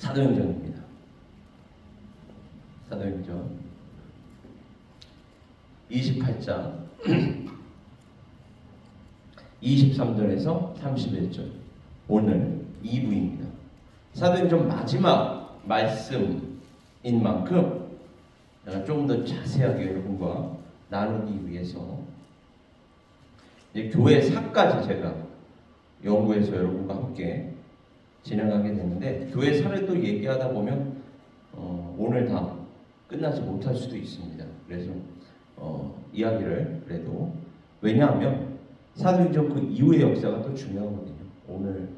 사도행전입니다. 사도행전 28장 23절에서 31절 오늘 2부입니다. 사도행전 마지막 말씀인 만큼 제가 좀 더 자세하게 여러분과 나누기 위해서 교회 사까지 제가 연구해서 여러분과 함께 진행하게 되는데, 교회 사를 또 얘기하다 보면 오늘 다 끝나지 못할 수도 있습니다. 그래서 이야기를 그래도, 왜냐하면 사도행전 그 이후의 역사가 또 중요하거든요. 오늘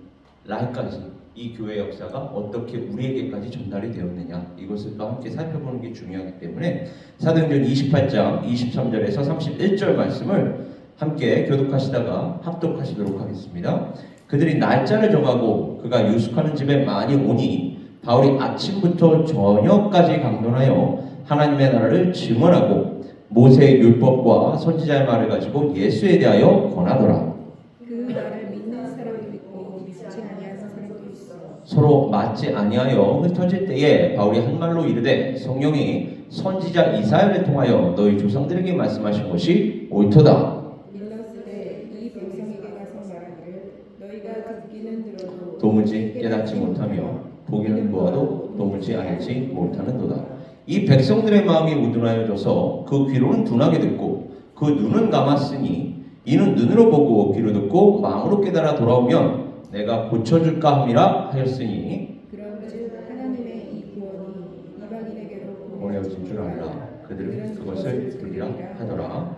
날까지 이 교회 역사가 어떻게 우리에게까지 전달이 되었느냐, 이것을 또 함께 살펴보는 게 중요하기 때문에 사도행전 28장 23절에서 31절 말씀을 함께 교독하시다가 합독하시도록 하겠습니다. 그들이 날짜를 정하고 그가 유숙하는 집에 많이 오니 바울이 아침부터 저녁까지 강론하여 하나님의 나라를 증언하고 모세의 율법과 선지자의 말을 가지고 예수에 대하여 권하더라. 그 말을 믿는 사람도 있고 믿지 아니하는 사람도 있어. 서로 맞지 아니하여 흩어질 때에 바울이 한 말로 이르되 성령이 선지자 이사야를 통하여 너희 조상들에게 말씀하신 것이 옳도다. 일렀으되 이 백성에게 가서 말하기를 너희가 듣기는 들어도 도무지 깨닫지 못하며 보기는 보아도 도무지 알지 못하는도다. 이 백성들의 마음이 우둔하여져서 그 귀로는 둔하게 듣고 그 눈은 감았으니 이는 눈으로 보고 귀로 듣고 마음으로 깨달아 돌아오면 내가 고쳐줄까 함이라 하였으니, 그런즉 하나님의 이 구원이 이방인에게로 보내어진 줄 알라. 그들은 그것을 들으리라 하더라.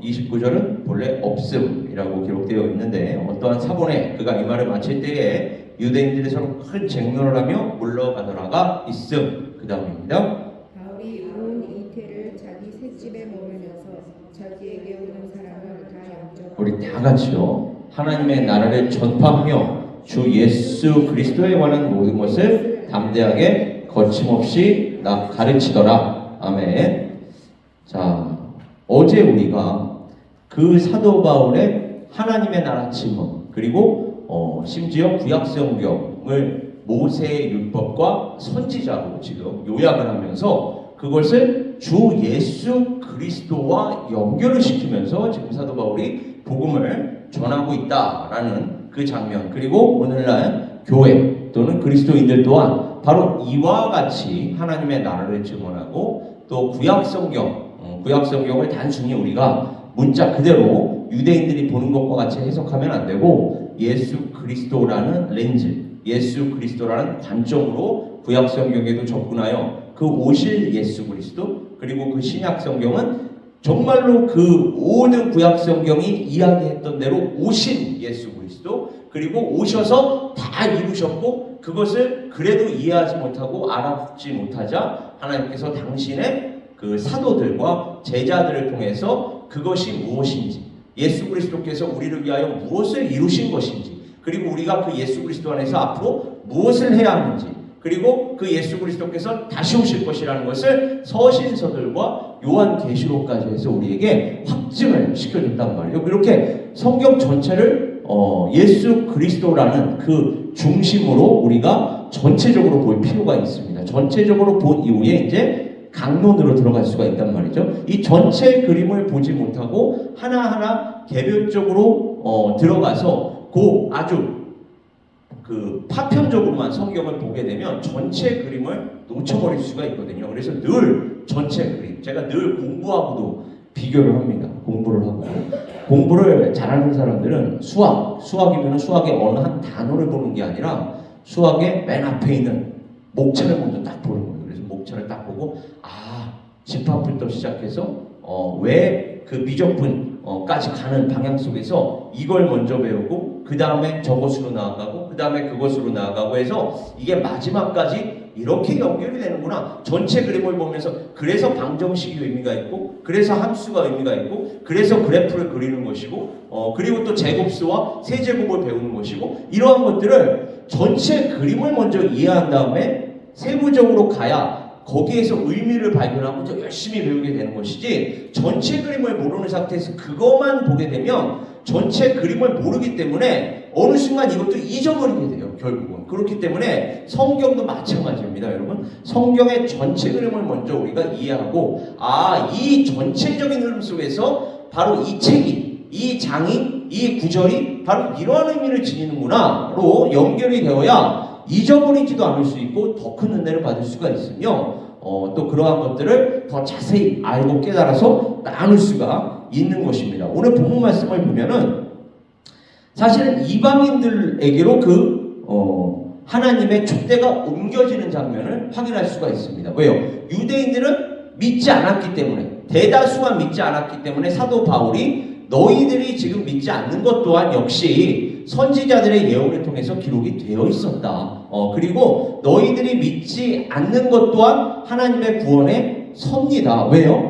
29절은 본래 없음이라고 기록되어 있는데, 어떠한 사본에 그가 이 말을 마칠 때에 유대인들이 서로 큰 쟁론을 하며 물러가더라가 있음. 그 다음입니다. 바울이 온 이태를 자기 셋집에 머물면서 자기에게 오는 사람을 다 영접. 우리 다 같이요, 하나님의 나라를 전파하며 주 예수 그리스도에 관한 모든 것을 담대하게 거침없이 가르치더라. 아멘. 자, 어제 우리가 그 사도 바울의 하나님의 나라 증언, 그리고 심지어 구약 성경을 모세의 율법과 선지자로 지금 요약을 하면서 그것을 주 예수 그리스도와 연결을 시키면서 지금 사도 바울이 복음을 전하고 있다라는 그 장면, 그리고 오늘날 교회 또는 그리스도인들 또한 바로 이와 같이 하나님의 나라를 증언하고 또 구약 성경을 단순히 우리가 문자 그대로 유대인들이 보는 것과 같이 해석하면 안 되고, 예수 그리스도라는 렌즈, 예수 그리스도라는 관점으로 구약 성경에도 접근하여 그 오실 예수 그리스도, 그리고 그 신약 성경은 정말로 그 모든 구약 성경이 이야기했던 대로 오신 예수 그리스도, 그리고 오셔서 다 이루셨고 그것을 그래도 이해하지 못하고 알아듣지 못하자 하나님께서 당신의 그 사도들과 제자들을 통해서 그것이 무엇인지, 예수 그리스도께서 우리를 위하여 무엇을 이루신 것인지, 그리고 우리가 그 예수 그리스도 안에서 앞으로 무엇을 해야 하는지, 그리고 그 예수 그리스도께서 다시 오실 것이라는 것을 서신서들과 요한계시록까지 해서 우리에게 확증을 시켜준단 말이에요. 이렇게 성경 전체를 예수 그리스도라는 그 중심으로 우리가 전체적으로 볼 필요가 있습니다. 전체적으로 본 이후에 이제 강론으로 들어갈 수가 있단 말이죠. 이 전체 그림을 보지 못하고 하나하나 개별적으로 들어가서 아주 그 파편적으로만 성경을 보게 되면 전체 그림을 놓쳐버릴 수가 있거든요. 그래서 늘 전체 그림, 제가 늘 공부하고도 비교를 합니다. 공부를 잘하는 사람들은 수학이면 수학의 어느 한 단어를 보는 게 아니라 수학의 맨 앞에 있는 목차를 먼저 딱 보는 거예요. 그래서 목차를 딱 보고 집합부터 시작해서 왜 그 미적분까지 가는 방향 속에서 이걸 먼저 배우고 그 다음에 저것으로 나아가고 그 다음에 그것으로 나아가고 해서 이게 마지막까지 이렇게 연결이 되는구나. 전체 그림을 보면서 그래서 방정식이 의미가 있고, 그래서 함수가 의미가 있고, 그래서 그래프를 그리는 것이고, 그리고 또 제곱수와 세제곱을 배우는 것이고, 이러한 것들을 전체 그림을 먼저 이해한 다음에 세부적으로 가야 거기에서 의미를 발견하고 더 열심히 배우게 되는 것이지, 전체 그림을 모르는 상태에서 그것만 보게 되면 전체 그림을 모르기 때문에 어느 순간 이것도 잊어버리게 돼요. 결국은. 그렇기 때문에 성경도 마찬가지입니다, 여러분. 성경의 전체 흐름을 먼저 우리가 이해하고, 이 전체적인 흐름 속에서 바로 이 책이, 이 장이, 이 구절이 바로 이러한 의미를 지니는구나로 연결이 되어야 잊어버리지도 않을 수 있고 더 큰 은혜를 받을 수가 있으며, 또 그러한 것들을 더 자세히 알고 깨달아서 나눌 수가 있는 것입니다. 오늘 본문 말씀을 보면은 사실은 이방인들에게로 하나님의 촛대가 옮겨지는 장면을 확인할 수가 있습니다. 왜요? 유대인들은 믿지 않았기 때문에, 대다수가 믿지 않았기 때문에 사도 바울이 너희들이 지금 믿지 않는 것 또한 역시 선지자들의 예언을 통해서 기록이 되어 있었다. 그리고 너희들이 믿지 않는 것 또한 하나님의 구원의 섭니다. 왜요?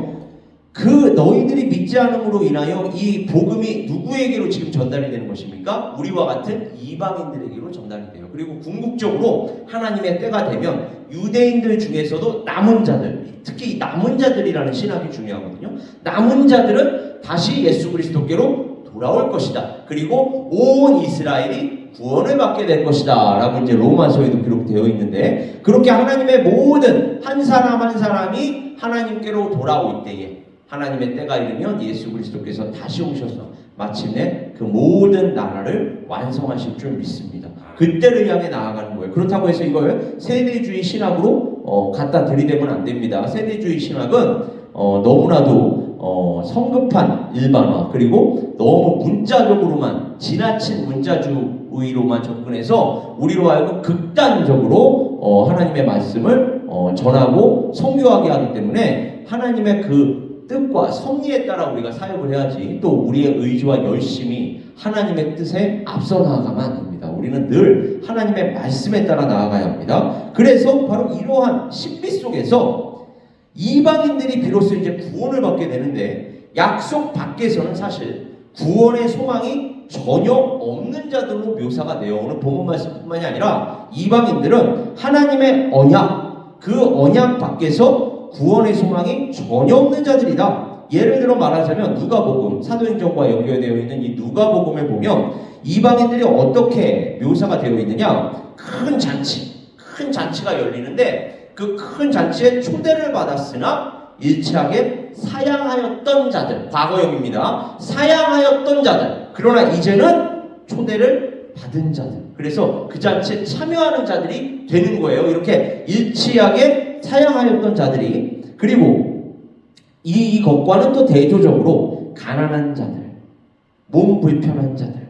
너희들이 믿지 않음으로 인하여 이 복음이 누구에게로 지금 전달이 되는 것입니까? 우리와 같은 이방인들에게로 전달이 돼요. 그리고 궁극적으로 하나님의 때가 되면 유대인들 중에서도 남은 자들, 특히 남은 자들이라는 신학이 중요하거든요. 남은 자들은 다시 예수 그리스도께로 돌아올 것이다. 그리고 온 이스라엘이 구원을 받게 될 것이다 라고 이제 로마서에도 기록되어 있는데, 그렇게 하나님의 모든 한 사람 한 사람이 하나님께로 돌아올 때에 하나님의 때가 이르면 예수 그리스도께서 다시 오셔서 마침내 그 모든 나라를 완성하실 줄 믿습니다. 그때를 향해 나아가는 거예요. 그렇다고 해서 이걸 세대주의 신학으로 갖다 들이대면 안 됩니다. 세대주의 신학은 너무나도 성급한 일반화, 그리고 너무 문자적으로만, 지나친 문자주의로만 접근해서 우리로 하여금 극단적으로 하나님의 말씀을 전하고 성교하게 하기 때문에 하나님의 그 뜻과 섭리에 따라 우리가 사역을 해야지, 또 우리의 의지와 열심이 하나님의 뜻에 앞서 나아가면 안 됩니다. 우리는 늘 하나님의 말씀에 따라 나아가야 합니다. 그래서 바로 이러한 신비 속에서 이방인들이 비로소 이제 구원을 받게 되는데, 약속 밖에서는 사실 구원의 소망이 전혀 없는 자들로 묘사가 돼요. 오늘 본문 말씀뿐만이 아니라 이방인들은 하나님의 언약, 그 언약 밖에서 구원의 소망이 전혀 없는 자들이다. 예를 들어 말하자면 누가복음, 사도행전과 연결되어 있는 이 누가복음을 보면 이방인들이 어떻게 묘사가 되어 있느냐, 큰 잔치가 열리는데 그 큰 잔치에 초대를 받았으나 일치하게 사양하였던 자들, 과거형입니다. 사양하였던 자들, 그러나 이제는 초대를 받은 자들, 그래서 그 잔치에 참여하는 자들이 되는 거예요. 이렇게 일치하게 사양하였던 자들이. 그리고 이것과는 또 대조적으로 가난한 자들, 몸 불편한 자들,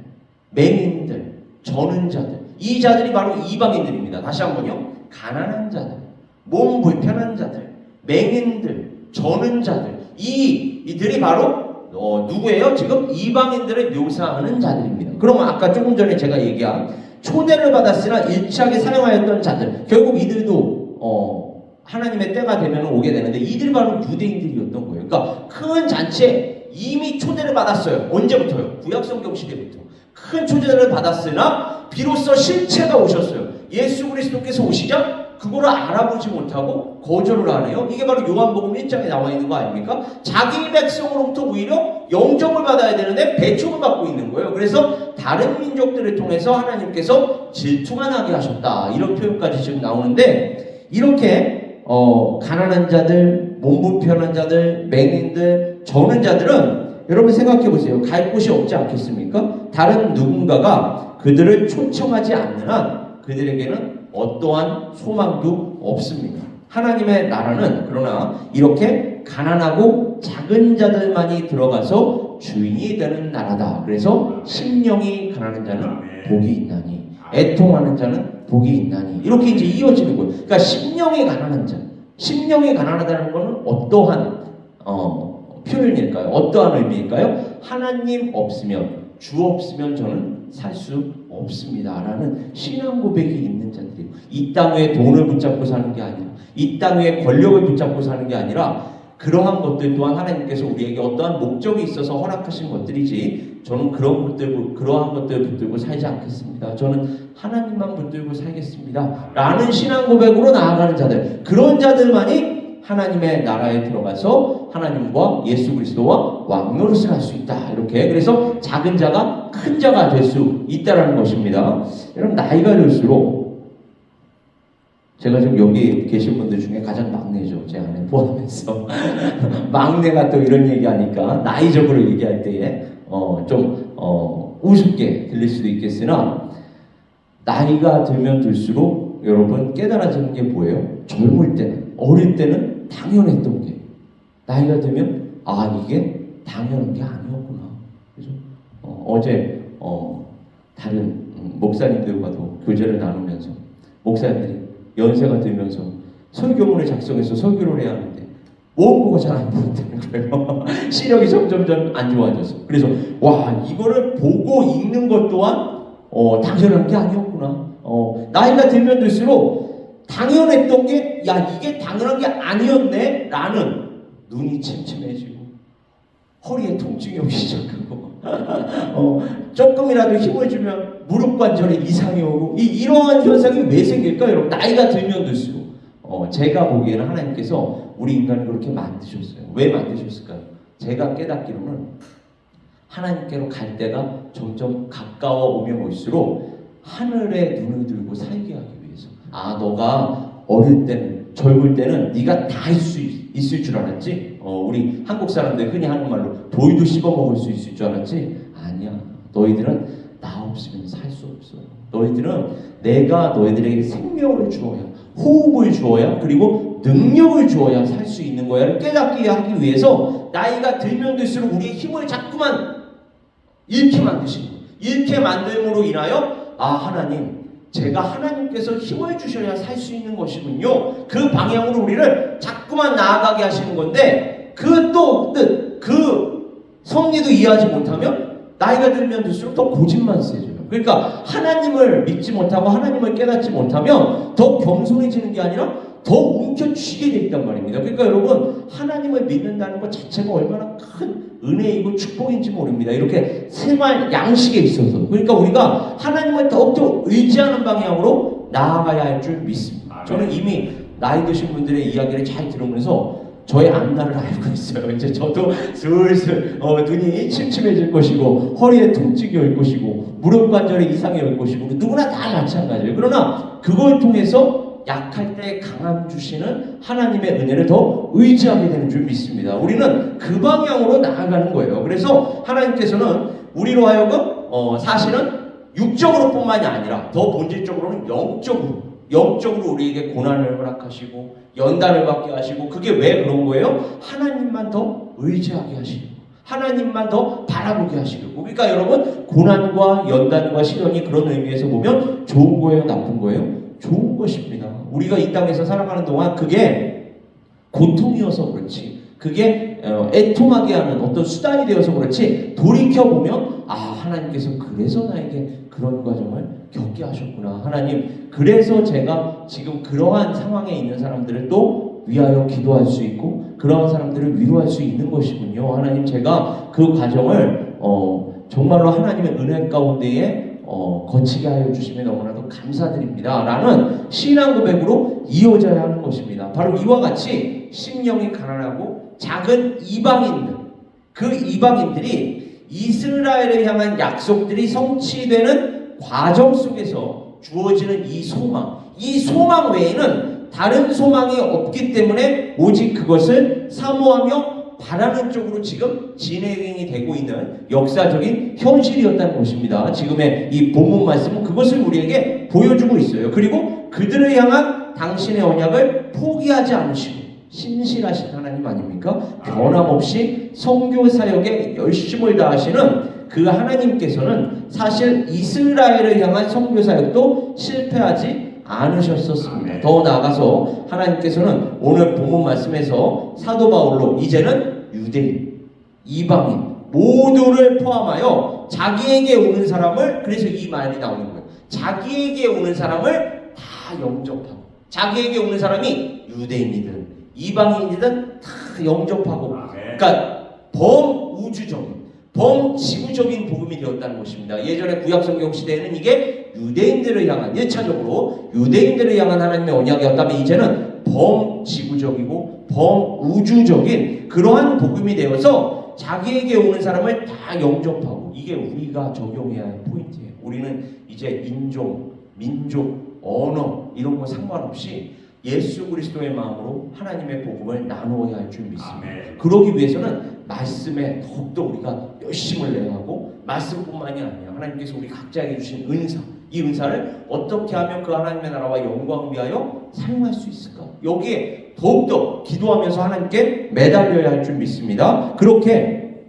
맹인들, 저는 자들, 이 자들이 바로 이방인들입니다. 다시 한번요. 가난한 자들, 몸 불편한 자들, 맹인들, 저는 자들, 이들이 바로 누구예요? 지금 이방인들을 묘사하는 자들입니다. 그러면 아까 조금 전에 제가 얘기한 초대를 받았으나 일치하게 사용하였던 자들, 결국 이들도 하나님의 때가 되면 오게 되는데, 이들이 바로 유대인들이었던 거예요. 그러니까 큰 잔치에 이미 초대를 받았어요. 언제부터요? 구약성경 시대부터 큰 초대를 받았으나 비로소 실체가 오셨어요. 예수 그리스도께서 오시자 그거를 알아보지 못하고 거절을 하네요. 이게 바로 요한복음 1장에 나와 있는 거 아닙니까? 자기 백성으로부터 오히려 영접을 받아야 되는데 배척을 받고 있는 거예요. 그래서 다른 민족들을 통해서 하나님께서 질투가 나게 하셨다, 이런 표현까지 지금 나오는데, 이렇게 가난한 자들, 몸 불편한 자들, 맹인들, 저는 자들은 여러분 생각해 보세요. 갈 곳이 없지 않겠습니까? 다른 누군가가 그들을 초청하지 않는 한 그들에게는 어떠한 소망도 없습니다. 하나님의 나라는 그러나 이렇게 가난하고 작은 자들만이 들어가서 주인이 되는 나라다. 그래서 심령이 가난한 자는 복이 있나니, 애통하는 자는 복이 있나니, 이렇게 이제 이어지는 거예요. 그러니까 심령이 가난한 자, 심령이 가난하다는 것은 어떠한 표현일까요? 어떠한 의미일까요? 하나님 없으면, 주 없으면 저는 살 수 없습니다 라는 신앙 고백이 있는 자들이에요. 이 땅 위에 돈을 붙잡고 사는 게 아니라, 이 땅 위에 권력을 붙잡고 사는 게 아니라, 그러한 것들 또한 하나님께서 우리에게 어떠한 목적이 있어서 허락하신 것들이지, 저는 그러한 것들 붙들고 살지 않겠습니다. 저는 하나님만 붙들고 살겠습니다 라는 신앙 고백으로 나아가는 자들, 그런 자들만이 하나님의 나라에 들어가서 하나님과 예수 그리스도와 왕노릇을 할 수 있다. 이렇게 그래서 작은 자가 큰 자가 될 수 있다라는 것입니다. 여러분 나이가 들수록 제가 지금 여기 계신 분들 중에 가장 막내죠. 제 아내 포함해서 막내가 또 이런 얘기하니까 나이적으로 얘기할 때에 좀 우습게 들릴 수도 있겠으나 나이가 들면 들수록 여러분 깨달아지는 게 뭐예요? 젊을 때는 어릴 때는 당연했던 게 나이가 들면 이게 당연한 게 아니었구나. 그죠? 어제 다른 목사님들과도 교제를 나누면서 목사님들이 연세가 들면서 설교문을 작성해서 설교를 해야 하는데 원고가 잘 안 보인다는 거예요. 시력이 점점점 안 좋아졌어. 그래서 이거를 보고 읽는 것 또한 당연한 게 아니었구나. 나이가 들면 들수록 당연했던 게 이게 당연한 게 아니었네 라는 눈이 침침해지고 허리에 통증이 오기 시작하고 조금이라도 힘을 주면 무릎 관절에 이상이 오고 이러한 현상이 왜 생길까요? 여러분 나이가 들면 들수록 제가 보기에는 하나님께서 우리 인간을 그렇게 만드셨어요. 왜 만드셨을까요? 제가 깨닫기로는 하나님께로 갈 때가 점점 가까워 오면 올수록 하늘에 눈을 들고 살게 하기 위해서 너가 어릴 때는 젊을 때는 네가 다 할 수 있을 줄 알았지? 우리 한국 사람들 흔히 하는 말로 돌도 씹어 먹을 수 있을 줄 알았지? 아니야. 너희들은 나 없으면 살 수 없어. 너희들은 내가 너희들에게 생명을 주어야 호흡을 주어야 그리고 능력을 주어야 살 수 있는 거야를 깨닫게 하기 위해서 나이가 들면 들수록 우리의 힘을 자꾸만 잃게 만드시는 거예요. 잃게 만듦으로 인하여 하나님 제가 하나님께서 힘을 주셔야 살 수 있는 것이군요. 그 방향으로 우리를 자꾸만 나아가게 하시는 건데 그 섭리도 이해하지 못하면 나이가 들면 들수록 더 고집만 세져요. 그러니까 하나님을 믿지 못하고 하나님을 깨닫지 못하면 더 겸손해지는 게 아니라 더 움켜쥐게 돼 있단 말입니다. 그러니까 여러분 하나님을 믿는다는 것 자체가 얼마나 큰 은혜이고 축복인지 모릅니다. 이렇게 생활 양식에 있어서 그러니까 우리가 하나님을 더욱더 의지하는 방향으로 나아가야 할 줄 믿습니다. 저는 이미 나이 드신 분들의 이야기를 잘 들으면서 저의 앞날을 알고 있어요. 이제 저도 슬슬 눈이 침침해질 것이고 허리에 통증이 올 것이고 무릎 관절에 이상이 올 것이고 누구나 다 마찬가지예요. 그러나 그걸 통해서 약할 때 강함 주시는 하나님의 은혜를 더 의지하게 되는 줄 믿습니다. 우리는 그 방향으로 나아가는 거예요. 그래서 하나님께서는 우리로 하여금 사실은 육적으로 뿐만이 아니라 더 본질적으로는 영적으로 우리에게 고난을 허락하시고 연단을 받게 하시고 그게 왜 그런 거예요? 하나님만 더 의지하게 하시고 하나님만 더 바라보게 하시려고. 그러니까 여러분 고난과 연단과 시련이 그런 의미에서 보면 좋은 거예요? 나쁜 거예요? 좋은 것입니다. 우리가 이 땅에서 살아가는 동안 그게 고통이어서 그렇지 그게 애통하게 하는 어떤 수단이 되어서 그렇지 돌이켜보면 하나님께서 그래서 나에게 그런 과정을 겪게 하셨구나. 하나님 그래서 제가 지금 그러한 상황에 있는 사람들을 또 위하여 기도할 수 있고 그러한 사람들을 위로할 수 있는 것이군요. 하나님 제가 그 과정을 정말로 하나님의 은혜 가운데에 거치게 하여 주시면 너무나도 감사드립니다 라는 신앙 고백으로 이어져야 하는 것입니다. 바로 이와 같이 심령이 가난하고 작은 이방인들 그 이방인들이 이스라엘을 향한 약속들이 성취되는 과정 속에서 주어지는 이 소망 외에는 다른 소망이 없기 때문에 오직 그것을 사모하며 바라는 쪽으로 지금 진행이 되고 있는 역사적인 현실이었다는 것입니다. 지금의 이 본문 말씀은 그것을 우리에게 보여주고 있어요. 그리고 그들을 향한 당신의 언약을 포기하지 않으시고 신실하신 하나님 아닙니까? 변함없이 선교 사역에 열심을 다하시는 그 하나님께서는 사실 이스라엘을 향한 선교 사역도 실패하지 않으셨었습니다. 더 나아가서 하나님께서는 오늘 본문 말씀에서 사도 바울로 이제는 유대인, 이방인 모두를 포함하여 자기에게 오는 사람을 그래서 이 말이 나오는 거예요. 자기에게 오는 사람을 다 영접하고 자기에게 오는 사람이 유대인이든 이방인이든 다 영접하고 그러니까 범우주적인 범지구적인 복음이 되었다는 것입니다. 예전에 구약성경 시대에는 이게 유대인들을 향한 1차적으로 유대인들을 향한 하나님의 언약이었다면 이제는 범지구적이고 범우주적인 그러한 복음이 되어서 자기에게 오는 사람을 다 영접하고, 이게 우리가 적용해야 할 포인트예요. 우리는 이제 인종, 민족, 언어 이런 거 상관없이 예수 그리스도의 마음으로 하나님의 복음을 나누어야 할 줄 믿습니다. 아멘. 그러기 위해서는 말씀에 더욱더 우리가 열심을 내야 하고, 말씀뿐만이 아니라 하나님께서 우리 각자에게 주신 은사, 이 은사를 어떻게 하면 그 하나님의 나라와 영광을 위하여 사용할 수 있을까? 여기에 더욱더 기도하면서 하나님께 매달려야 할 줄 믿습니다. 그렇게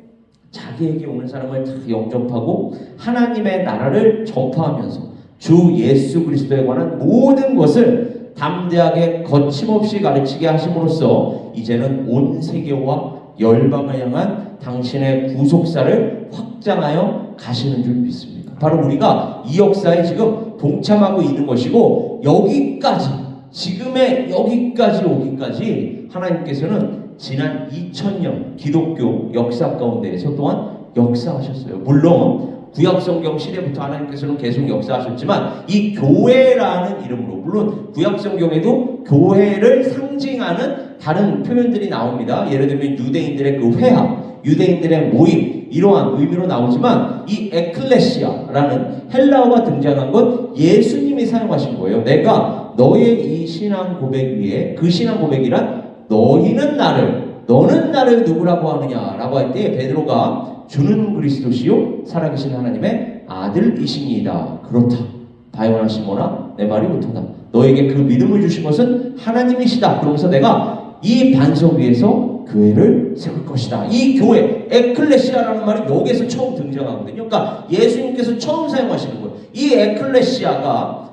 자기에게 오는 사람을 다 영접하고 하나님의 나라를 전파하면서 주 예수 그리스도에 관한 모든 것을 담대하게 거침없이 가르치게 하심으로써 이제는 온 세계와 열방을 향한 당신의 구속사를 확장하여 가시는 줄 믿습니다. 바로 우리가 이 역사에 지금 동참하고 있는 것이고, 여기까지, 지금의 여기까지 오기까지 하나님께서는 지난 2000년 기독교 역사 가운데에서 또한 역사하셨어요. 물론 구약성경 시대부터 하나님께서는 계속 역사하셨지만, 이 교회라는 이름으로, 물론 구약성경에도 교회를 상징하는 다른 표현들이 나옵니다. 예를 들면 유대인들의 그 회합, 유대인들의 모임, 이러한 의미로 나오지만, 이 에클레시아라는 헬라어가 등장한 건 예수님이 사용하신 거예요. 내가 너의 이 신앙 고백 위에, 그 신앙 고백이란 너희는 나를, 너는 나를 누구라고 하느냐라고 할 때 베드로가 주는 그리스도시요 살아계신 하나님의 아들이십니다. 그렇다. 바요나 시모나 내 말이 옳도다. 너에게 그 믿음을 주신 것은 하나님이시다. 그러면서 내가 이 반석 위에서 교회를 세울 것이다. 이 교회, 에클레시아라는 말이 여기에서 처음 등장하거든요. 그러니까 예수님께서 처음 사용하시는 거예요. 이 에클레시아가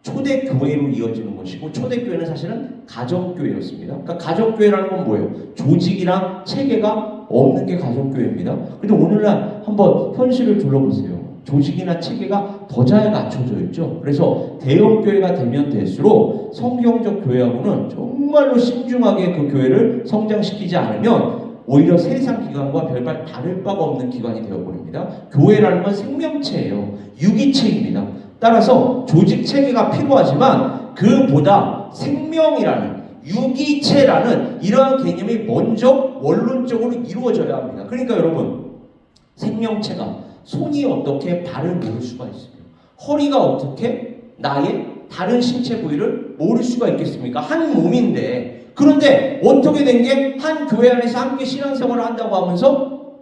초대교회로 이어지는 것이고, 초대교회는 사실은 가정교회였습니다. 그러니까 가정교회라는 건 뭐예요? 조직이랑 체계가 없는 게 가정교회입니다. 근데 오늘날 한번 현실을 둘러보세요. 조직이나 체계가 더 잘 갖춰져 있죠. 그래서 대형교회가 되면 될수록 성경적 교회하고는 정말로 신중하게 그 교회를 성장시키지 않으면 오히려 세상 기관과 별반 다를 바가 없는 기관이 되어버립니다. 교회라는 건 생명체예요. 유기체입니다. 따라서 조직 체계가 필요하지만 그보다 생명이라는, 유기체라는 이러한 개념이 먼저 원론적으로 이루어져야 합니다. 그러니까 여러분, 생명체가 손이 어떻게 발을 모을 수가 있습니까? 허리가 어떻게 나의 다른 신체 부위를 모을 수가 있겠습니까? 한 몸인데. 그런데 어떻게 된 게 한 교회 안에서 함께 신앙생활을 한다고 하면서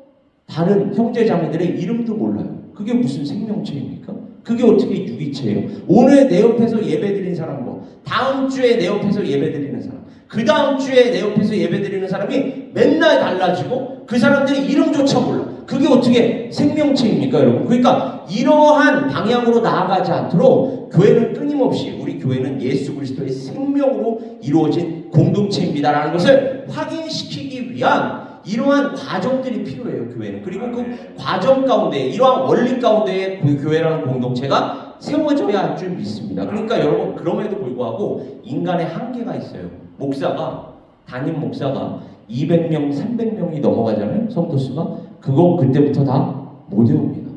다른 형제자매들의 이름도 몰라요. 그게 무슨 생명체입니까? 그게 어떻게 유기체예요? 오늘 내 옆에서 예배드린 사람과 다음 주에 내 옆에서 예배드리는 사람, 그 다음 주에 내 옆에서 예배드리는 사람이 맨날 달라지고 그 사람들의 이름조차 몰라. 그게 어떻게 생명체입니까, 여러분? 그러니까 이러한 방향으로 나아가지 않도록 교회는 끊임없이, 우리 교회는 예수 그리스도의 생명으로 이루어진 공동체입니다라는 것을 확인시키기 위한 이러한 과정들이 필요해요, 교회는. 그리고 그 과정 가운데, 이러한 원리 가운데에 그 교회라는 공동체가 세워져야 할 줄 믿습니다. 그러니까 여러분, 그럼에도 불구하고 인간의 한계가 있어요. 목사가, 담임 목사가 200명, 300명이 넘어가잖아요, 성도 수가. 그거 그때부터 다 못 외웁니다.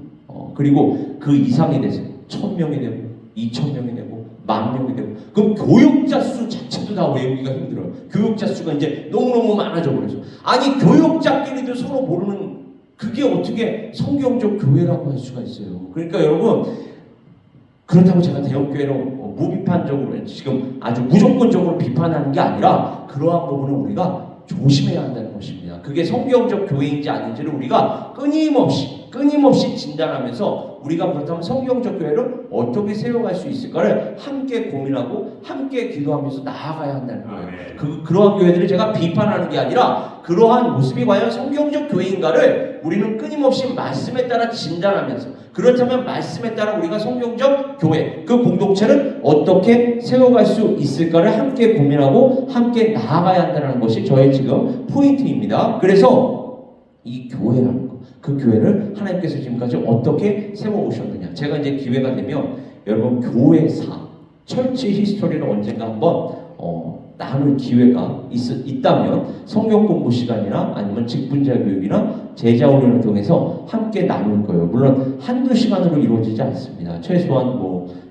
그리고 그 이상이 돼서 1000명이 되고 2000명이 되고 10,000명이 되고, 그럼 교육자 수 자체도 다 외우기가 힘들어요. 교육자 수가 이제 너무너무 많아져 버려서. 아니, 교육자끼리도 서로 모르는, 그게 어떻게 성경적 교회라고 할 수가 있어요. 그러니까 여러분, 그렇다고 제가 대형교회로 무비판적으로 지금 아주 무조건적으로 비판하는 게 아니라, 그러한 부분은 우리가 조심해야 한다는 것입니다. 그게 성경적 교회인지 아닌지를 우리가 끊임없이 진단하면서, 우리가 그렇다면 성경적 교회를 어떻게 세워갈 수 있을까를 함께 고민하고 함께 기도하면서 나아가야 한다는 거예요. 그러한 교회들을 제가 비판하는 게 아니라, 그러한 모습이 과연 성경적 교회인가를 우리는 끊임없이 말씀에 따라 진단하면서, 그렇다면 말씀에 따라 우리가 성경적 교회, 그 공동체를 어떻게 세워갈 수 있을까를 함께 고민하고 함께 나아가야 한다는 것이 저의 지금 포인트입니다. 그래서 이 교회라는 것, 그 교회를 하나님께서 지금까지 어떻게 세워오셨느냐. 제가 이제 기회가 되면 여러분, 교회사, 철치 히스토리를 언젠가 한번 나눌 기회가 있다면 성경 공부 시간이나 아니면 직분자 교육이나 제자 훈련을 통해서 함께 나눌 거예요. 물론 한두 시간으로 이루어지지 않습니다. 최소한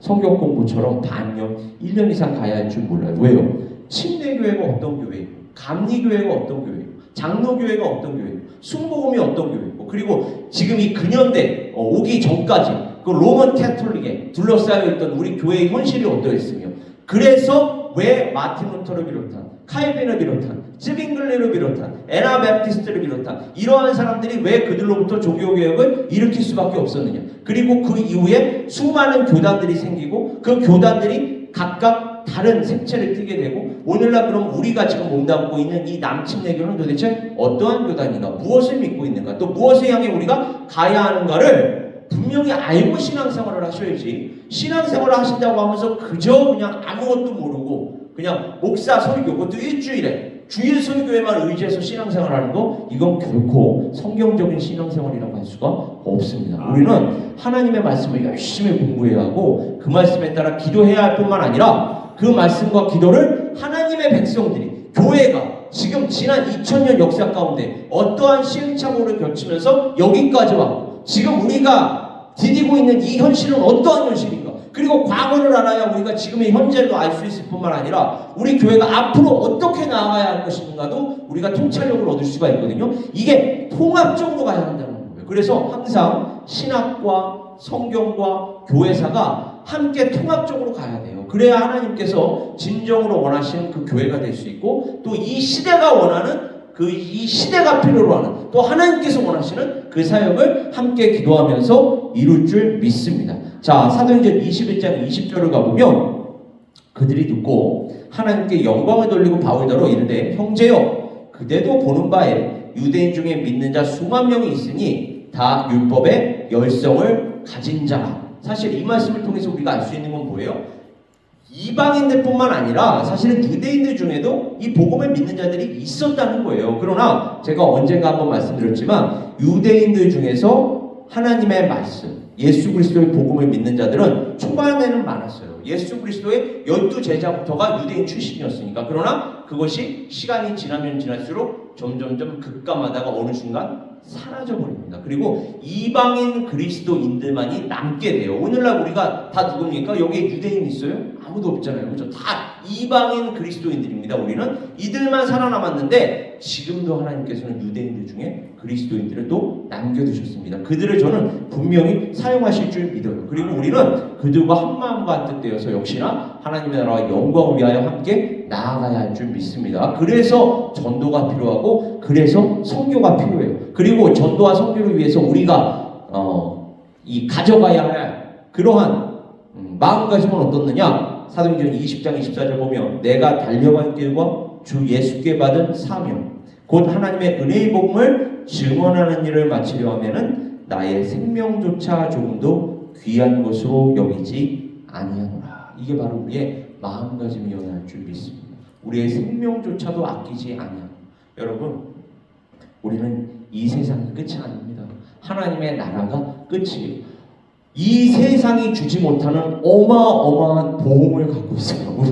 성경 공부처럼 반년, 1년 이상 가야 할 줄 몰라요. 왜요? 침례 침례교회가 어떤 교회예요? 감리교회가 어떤 교회예요? 장로교회가 어떤 교회예요? 순복음이 어떤 교회고, 그리고 지금 이 근현대 오기 전까지 그 로먼 캐톨릭에 둘러싸여 있던 우리 교회의 현실이 어떠했으며, 그래서 왜 마틴 루터를 비롯한 칼빈을 비롯한 쯔빙글리를 비롯한 에나베프티스트를 비롯한 이러한 사람들이 왜 그들로부터 종교개혁을 일으킬 수밖에 없었느냐. 그리고 그 이후에 수많은 교단들이 생기고 그 교단들이 각각 다른 색채를 띠게 되고, 오늘날 그럼 우리가 지금 몸담고 있는 이 남침례교는 도대체 어떠한 교단인가, 무엇을 믿고 있는가, 또 무엇을 향해 우리가 가야 하는가를 분명히 알고 신앙생활을 하셔야지, 신앙생활을 하신다고 하면서 그저 그냥 아무것도 모르고 그냥 목사 설교, 그것도 일주일에 주일 설교에만 의지해서 신앙생활을 하는 거, 이건 결코 성경적인 신앙생활이라고 할 수가 없습니다. 우리는 하나님의 말씀을 열심히 공부해야 하고 그 말씀에 따라 기도해야 할 뿐만 아니라 그 말씀과 기도를 하나님의 백성들이, 교회가 지금 지난 2000년 역사 가운데 어떠한 시행착오를 겪으면서 여기까지 왔고, 지금 우리가 디디고 있는 이 현실은 어떠한 현실인가, 그리고 과거를 알아야 우리가 지금의 현재도 알 수 있을 뿐만 아니라 우리 교회가 앞으로 어떻게 나아가야 할 것인가도 우리가 통찰력을 얻을 수가 있거든요. 이게 통합적으로 가야 한다는 거예요. 그래서 항상 신학과 성경과 교회사가 함께 통합적으로 가야 돼요. 그래야 하나님께서 진정으로 원하시는 그 교회가 될 수 있고, 또 이 시대가 원하는 이 시대가 필요로 하는, 또 하나님께서 원하시는 그 사역을 함께 기도하면서 이룰 줄 믿습니다. 자, 사도행전 21장 20절을 가보면 그들이 듣고 하나님께 영광을 돌리고 바울더러 이르되, 형제여, 그대도 보는 바에 유대인 중에 믿는 자 수만 명이 있으니 다 율법의 열성을 가진 자라. 사실 이 말씀을 통해서 우리가 알 수 있는 건 뭐예요? 이방인들뿐만 아니라 사실은 유대인들 중에도 이 복음을 믿는 자들이 있었다는 거예요. 그러나 제가 언젠가 한번 말씀드렸지만 유대인들 중에서 하나님의 말씀, 예수 그리스도의 복음을 믿는 자들은 초반에는 많았어요. 예수 그리스도의 12제자부터가 유대인 출신이었으니까. 그러나 그것이 시간이 지나면 지날수록 점점점 급감하다가 어느 순간 사라져버립니다. 그리고 이방인 그리스도인들만이 남게 돼요. 오늘날 우리가 다 누굽니까? 여기에 유대인 있어요? 아무도 없잖아요. 그렇죠? 다 이방인 그리스도인들입니다. 우리는 이들만 살아남았는데 지금도 하나님께서는 유대인들 중에 그리스도인들을 또 남겨두셨습니다. 그들을 저는 분명히 사용하실 줄 믿어요. 그리고 우리는 그들과 한마음과 한뜻되어서 역시나 하나님의 나라와 영광을 위하여 함께 나아가야 할 줄 믿습니다. 그래서 전도가 필요하고, 그래서 선교가 필요해요. 그리고 전도와 선교를 위해서 우리가 이 가져가야 할 그러한 마음가짐은 어떻느냐? 사도행전 20장 24절 보면 내가 달려간 길과 주 예수께 받은 사명 곧 하나님의 은혜의 복음을 증언하는 일을 마치려 하면은 나의 생명조차 조금도 귀한 것으로 여기지 아니하노라. 이게 바로 우리의 마음가짐이어야 할 줄 믿습니다. 우리의 생명조차도 아끼지 아니하노라. 여러분, 우리는 이 세상이 끝이 아닙니다. 하나님의 나라가 끝이에요. 이 세상이 주지 못하는 어마어마한 보험을 갖고 있어요.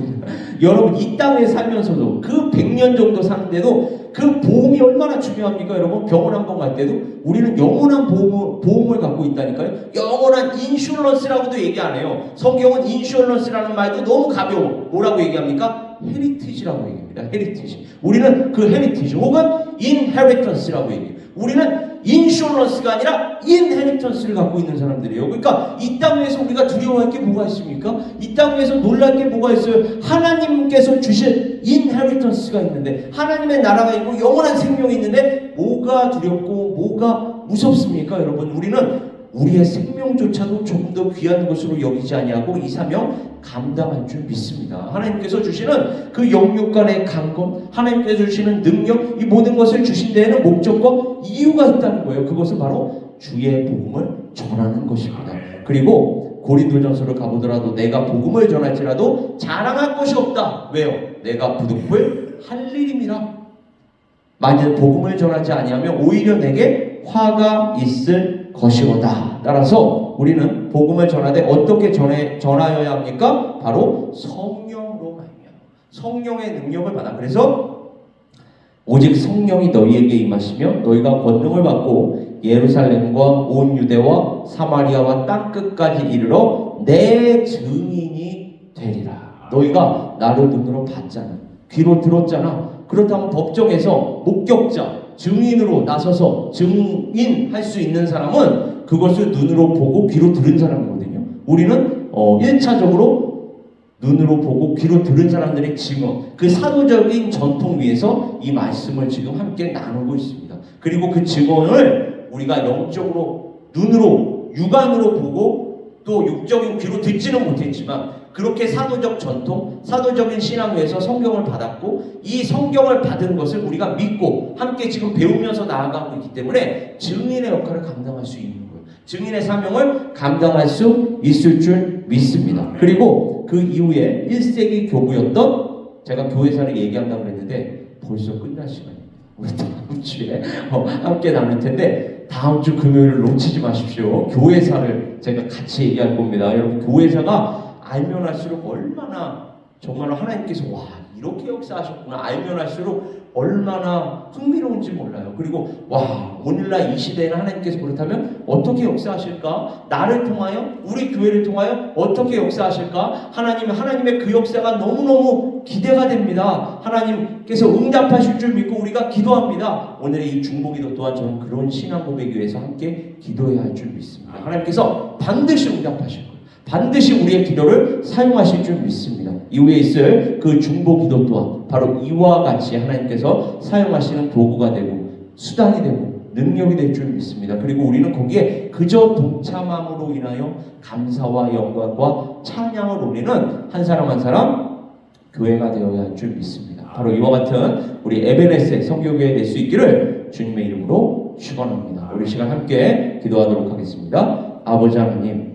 여러분, 이 땅에 살면서도 그 100년 정도 사는데도 그 보험이 얼마나 중요합니까? 여러분, 병원 한 번 갈 때도 우리는 영원한 보험을 갖고 있다니까요. 영원한 인슈런스라고도 얘기 안 해요. 성경은 인슈런스라는 말도 너무 가벼워. 뭐라고 얘기합니까? 헤리티지라고 얘기합니다. 헤리티지. 우리는 그 헤리티지 혹은 인헤리턴스라고 얘기해요. 우리는 인슈런스가 아니라 인헤리턴스를 갖고 있는 사람들이에요. 그러니까 이 땅 위에서 우리가 두려워할 게 뭐가 있습니까? 이 땅 위에서 놀랄 게 뭐가 있어요? 하나님께서 주신 인헤리턴스가 있는데, 하나님의 나라가 있고 영원한 생명이 있는데 뭐가 두렵고 뭐가 무섭습니까? 여러분, 우리는 우리의 생명조차도 조금 더 귀한 것으로 여기지 아니하고 이 사명 감당할 줄 믿습니다. 하나님께서 주시는 그 영육간의 강건, 하나님께서 주시는 능력, 이 모든 것을 주신 데에는 목적과 이유가 있다는 거예요. 그것은 바로 주의 복음을 전하는 것입니다. 그리고 고린도전서를 가보더라도 내가 복음을 전할지라도 자랑할 것이 없다. 왜요? 내가 부득불 할 일임이라. 만일 복음을 전하지 아니하면 오히려 내게 화가 있을 것이로다. 따라서 우리는 복음을 전하되 어떻게 전하여야 합니까? 바로 성령으로 말미암아 성령의 능력을 받아. 그래서 오직 성령이 너희에게 임하시며 너희가 권능을 받고 예루살렘과 온 유대와 사마리아와 땅끝까지 이르러 내 증인이 되리라. 너희가 나를 눈으로 봤잖아. 귀로 들었잖아. 그렇다면 법정에서 목격자, 증인으로 나서서 증인할 수 있는 사람은 그것을 눈으로 보고 귀로 들은 사람이거든요. 우리는 1차적으로 눈으로 보고 귀로 들은 사람들의 증언, 그 사도적인 전통 위에서 이 말씀을 지금 함께 나누고 있습니다. 그리고 그 증언을 우리가 영적으로 눈으로 육안으로 보고 또 육적인 귀로 듣지는 못했지만 그렇게 사도적 전통, 사도적인 신앙 위에서 성경을 받았고 이 성경을 받은 것을 우리가 믿고 함께 지금 배우면서 나아가고 있기 때문에 증인의 역할을 감당할 수 있는 거예요. 증인의 사명을 감당할 수 있을 줄 믿습니다. 그리고 그 이후에 1세기 교부였던, 제가 교회사를 얘기한다고 그랬는데 벌써 끝날 시간입니다. 우리 다음 주에 함께 나눌 텐데 다음 주 금요일을 놓치지 마십시오. 교회사를 제가 같이 얘기할 겁니다. 여러분, 교회사가 알면 할수록 얼마나 정말로 하나님께서 와 이렇게 역사하셨구나, 알면 할수록 얼마나 흥미로운지 몰라요. 그리고 와 오늘날 이 시대에는 하나님께서 그렇다면 어떻게 역사하실까? 나를 통하여, 우리 교회를 통하여 어떻게 역사하실까? 하나님의 그 역사가 너무너무 기대가 됩니다. 하나님께서 응답하실 줄 믿고 우리가 기도합니다. 오늘의 이 중보기도 또한 저는 그런 신앙 고백을 위해서 함께 기도해야 할 줄 믿습니다. 하나님께서 반드시 응답하실 거예요. 반드시 우리의 기도를 사용하실 줄 믿습니다. 이후에 있을 그 중보기도 또한 바로 이와 같이 하나님께서 사용하시는 도구가 되고 수단이 되고 능력이 될 줄 믿습니다. 그리고 우리는 거기에 그저 동참함으로 인하여 감사와 영광과 찬양을 올리는 한 사람 한 사람 교회가 되어야 할 줄 믿습니다. 바로 이와 같은 우리 에베네스의 성교교회 될 수 있기를 주님의 이름으로 축원합니다. 우리 시간 함께 기도하도록 하겠습니다. 아버지 하나님,